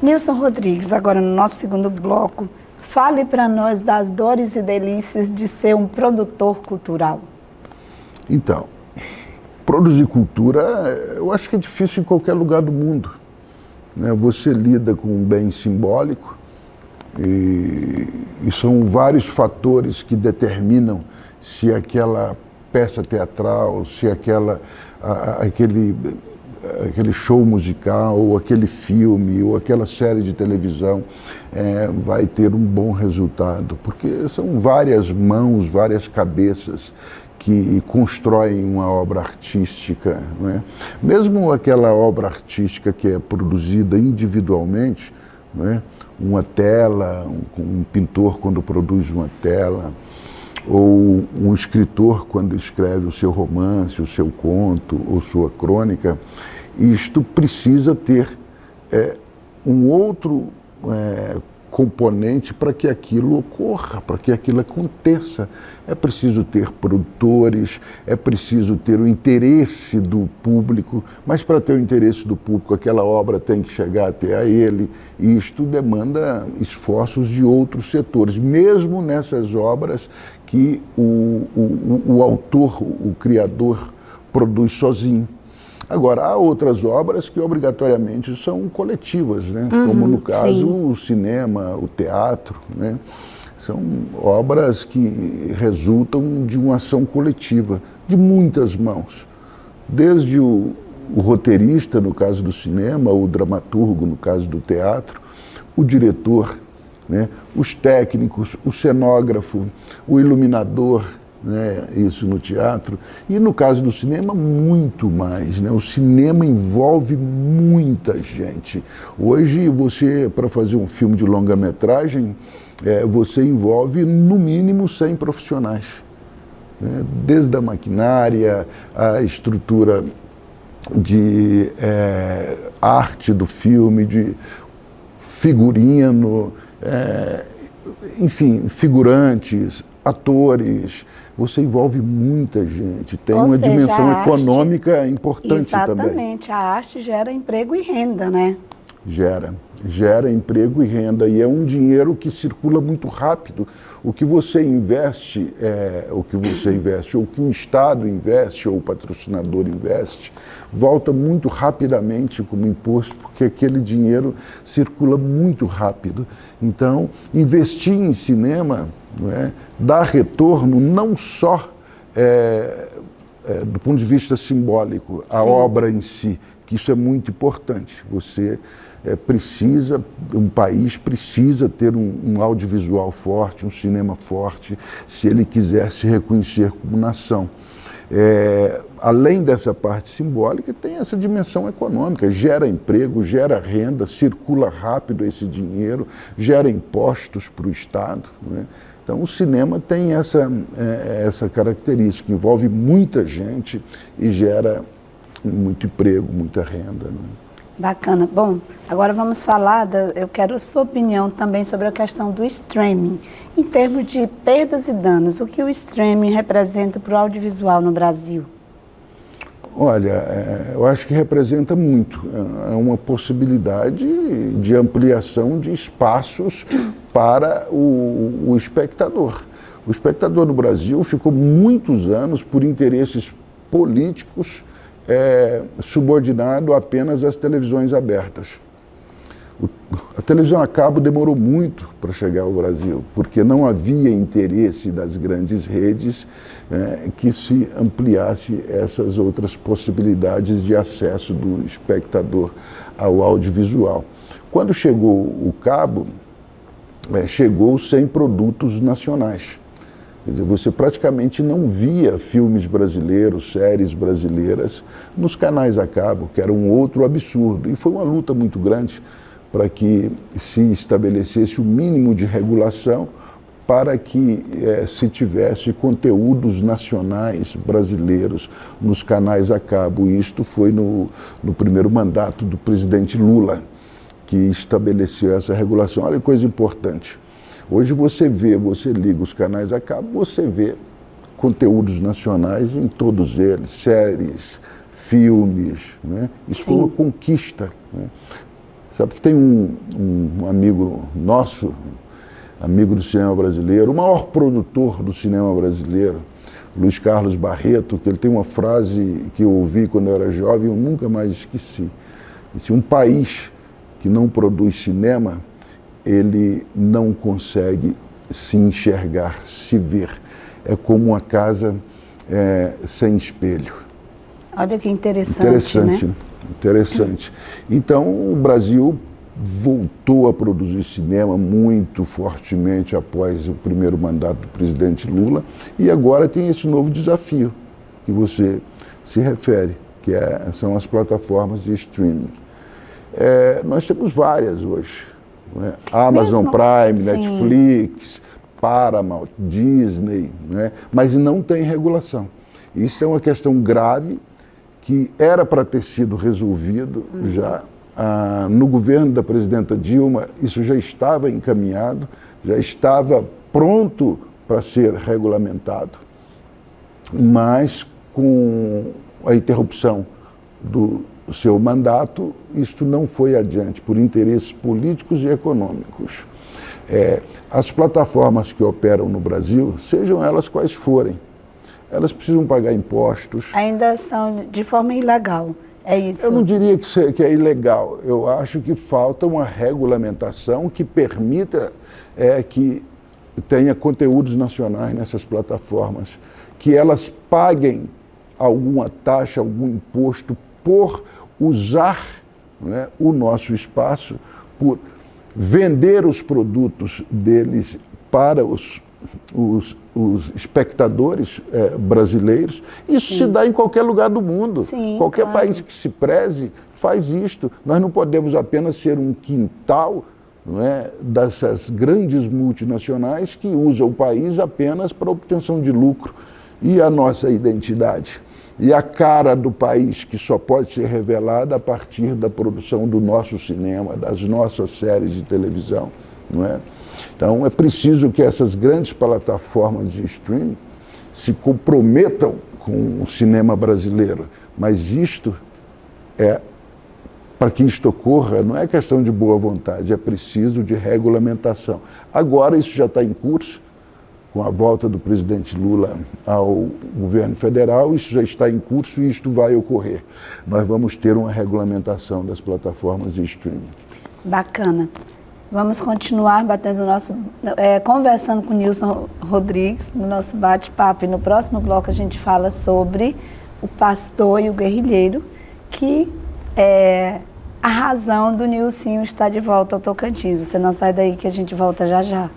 Nilson Rodrigues, agora no nosso segundo bloco, fale para nós das dores e delícias de ser um produtor cultural. Então, produzir cultura, eu acho que é difícil em qualquer lugar do mundo, né? Você lida com um bem simbólico e são vários fatores que determinam se aquela peça teatral, se aquele show musical, ou aquele filme, ou aquela série de televisão vai ter um bom resultado, porque são várias mãos, várias cabeças que constroem uma obra artística, não é? Mesmo aquela obra artística que é produzida individualmente, não é? Uma tela, um pintor quando produz uma tela, ou um escritor quando escreve o seu romance, o seu conto, ou sua crônica, isto precisa ter um outro componente para que aquilo ocorra, para que aquilo aconteça. É preciso ter produtores, é preciso ter o interesse do público, mas para ter o interesse do público, aquela obra tem que chegar até a ele, e isto demanda esforços de outros setores, mesmo nessas obras que o autor, o criador, produz sozinho. Agora, há outras obras que obrigatoriamente são coletivas, né? Como no caso sim. O cinema, o teatro, né? São obras que resultam de uma ação coletiva, de muitas mãos. Desde o roteirista, no caso do cinema, o dramaturgo, no caso do teatro, o diretor, né? Os técnicos, o cenógrafo, o iluminador, né, isso no teatro, e no caso do cinema muito mais, né? O cinema envolve muita gente. Hoje você, para fazer um filme de longa-metragem, você envolve no mínimo 100 profissionais, né? Desde a maquinária, a estrutura de arte do filme, de figurino, enfim, figurantes, atores. Você envolve muita gente, tem uma dimensão econômica importante também. Exatamente, a arte gera emprego e renda, né? Gera emprego e renda, e é um dinheiro que circula muito rápido. O que você investe, ou o que o Estado investe, ou o patrocinador investe, volta muito rapidamente como imposto, porque aquele dinheiro circula muito rápido. Então, investir em cinema, não é, dá retorno não só do ponto de vista simbólico, a obra em si, que isso é muito importante. Você um país precisa ter um audiovisual forte, um cinema forte, se ele quiser se reconhecer como nação. Além dessa parte simbólica, tem essa dimensão econômica, gera emprego, gera renda, circula rápido esse dinheiro, gera impostos para o Estado, né? Então o cinema tem essa característica, envolve muita gente e gera muito emprego, muita renda, né? Bacana. Bom, agora vamos falar, eu quero a sua opinião também sobre a questão do streaming. Em termos de perdas e danos, o que o streaming representa para o audiovisual no Brasil? Olha, eu acho que representa muito. É uma possibilidade de ampliação de espaços para o espectador. O espectador no Brasil ficou muitos anos por interesses políticos subordinado apenas às televisões abertas. A televisão a cabo demorou muito para chegar ao Brasil, porque não havia interesse das grandes redes que se ampliasse essas outras possibilidades de acesso do espectador ao audiovisual. Quando chegou o cabo, chegou sem produtos nacionais. Quer dizer, você praticamente não via filmes brasileiros, séries brasileiras nos canais a cabo, que era um outro absurdo. E foi uma luta muito grande para que se estabelecesse o mínimo de regulação para que se tivesse conteúdos nacionais brasileiros nos canais a cabo. E isto foi no primeiro mandato do presidente Lula, que estabeleceu essa regulação. Olha que coisa importante. Hoje você liga os canais a cabo, você vê conteúdos nacionais em todos eles, séries, filmes, né? Isso foi uma conquista, né? Sabe que tem um amigo nosso, amigo do cinema brasileiro, o maior produtor do cinema brasileiro, Luiz Carlos Barreto, que ele tem uma frase que eu ouvi quando eu era jovem e eu nunca mais esqueci. Se um país que não produz cinema, ele não consegue se enxergar, se ver. É como uma casa sem espelho. Olha que interessante, né? Interessante. Então, o Brasil voltou a produzir cinema muito fortemente após o primeiro mandato do presidente Lula e agora tem esse novo desafio que você se refere, que são as plataformas de streaming. Nós temos várias hoje, né? Amazon Prime, sim, Netflix, Paramount, Disney, né? Mas não tem regulação. Isso é uma questão grave que era para ter sido resolvido já. No governo da presidenta Dilma, isso já estava encaminhado, já estava pronto para ser regulamentado, mas com a interrupção do seu mandato, isto não foi adiante, por interesses políticos e econômicos. As plataformas que operam no Brasil, sejam elas quais forem, elas precisam pagar impostos. Ainda são de forma ilegal. É isso? Eu não diria que é ilegal. Eu acho que falta uma regulamentação que permita que tenha conteúdos nacionais nessas plataformas, que elas paguem alguma taxa, algum imposto por usar, né, o nosso espaço, por vender os produtos deles para os espectadores brasileiros. Isso, sim, se dá em qualquer lugar do mundo. Sim, qualquer claro. país que se preze faz isto. Nós não podemos apenas ser um quintal, não é, dessas grandes multinacionais que usam o país apenas para obtenção de lucro. E a nossa identidade? E a cara do país, que só pode ser revelada a partir da produção do nosso cinema, das nossas séries de televisão, não é? Então, é preciso que essas grandes plataformas de streaming se comprometam com o cinema brasileiro. Mas isto para que isto ocorra, não é questão de boa vontade, é preciso de regulamentação. Agora, isso já está em curso, com a volta do presidente Lula ao governo federal, isso já está em curso e isto vai ocorrer. Nós vamos ter uma regulamentação das plataformas de streaming. Bacana. Vamos continuar conversando com o Nilson Rodrigues no nosso bate-papo. E no próximo bloco a gente fala sobre o pastor e o guerrilheiro, que é a razão do Nilcinho estar de volta ao Tocantins. Você não sai daí que a gente volta já já.